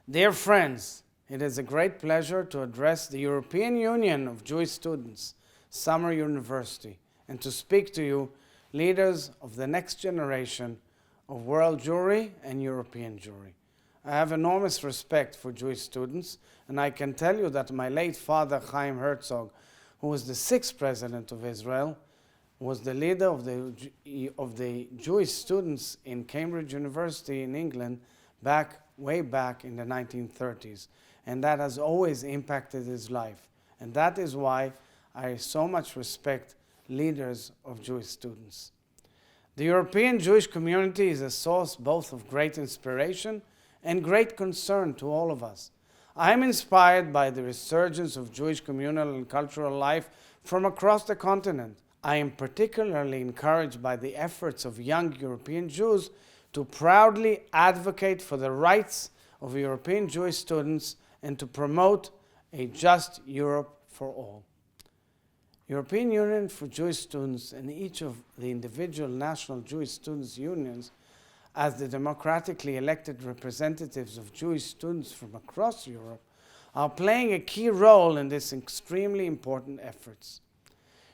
Dear friends, it is a great pleasure to address the European Union of Jewish Students, Summer University, and to speak to you, leaders of the next generation of world Jewry and European Jewry. I have enormous respect for Jewish students, and I can tell you that my late father, Chaim Herzog, who was the 6th president of Israel, was the leader of the Jewish students in Cambridge University in England way back in the 1930s. And that has always impacted his life. And that is why I so much respect leaders of Jewish students. The European Jewish community is a source both of great inspiration and great concern to all of us. I am inspired by the resurgence of Jewish communal and cultural life from across the continent. I am particularly encouraged by the efforts of young European Jews to proudly advocate for the rights of European Jewish students and to promote a just Europe for all. European Union for Jewish Students and each of the individual national Jewish students' unions, as the democratically elected representatives of Jewish students from across Europe, are playing a key role in these extremely important efforts.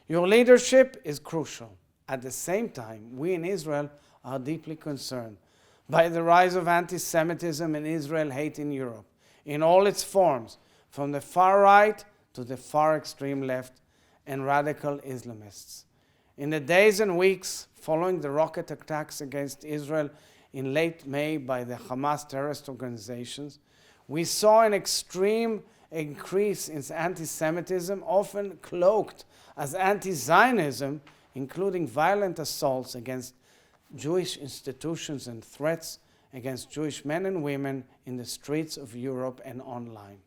Your leadership is crucial. At the same time, we in Israel are deeply concerned by the rise of anti-Semitism and Israel hate in Europe, in all its forms, from the far right to the far extreme left and radical Islamists. In the days and weeks following the rocket attacks against Israel in late May by the Hamas terrorist organizations, we saw an extreme increase in anti-Semitism, often cloaked as anti-Zionism, including violent assaults against Jewish institutions and threats against Jewish men and women in the streets of Europe and online.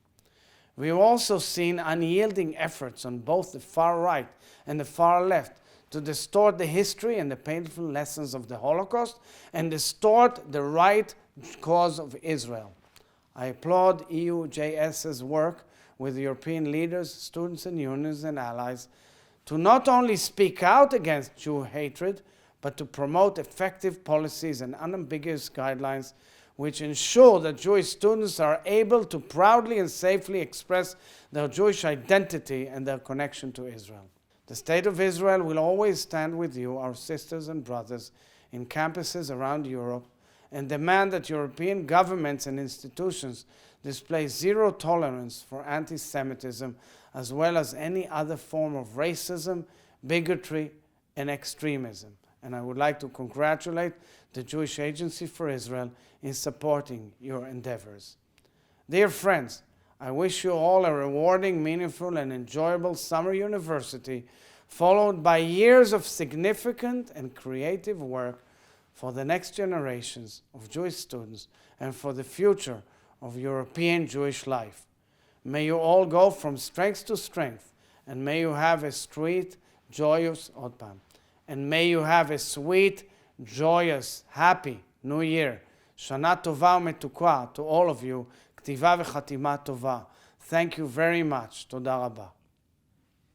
We have also seen unyielding efforts on both the far right and the far left to distort the history and the painful lessons of the Holocaust and distort the right cause of Israel. I applaud EUJS's work with European leaders, students and unions and allies to not only speak out against Jew hatred, but to promote effective policies and unambiguous guidelines which ensure that Jewish students are able to proudly and safely express their Jewish identity and their connection to Israel. The State of Israel will always stand with you, our sisters and brothers, in campuses around Europe, and demand that European governments and institutions display zero tolerance for anti-Semitism, as well as any other form of racism, bigotry, and extremism. And I would like to congratulate the Jewish Agency for Israel in supporting your endeavors. Dear friends, I wish you all a rewarding, meaningful, and enjoyable summer university, followed by years of significant and creative work for the next generations of Jewish students and for the future of European Jewish life. May you all go from strength to strength, and may you have a sweet, joyous, and may you have a sweet, joyous, happy New Year. Shana Tova u'metuka to all of you. Ktiva v'chatima tova. Thank you very much. Toda rabba.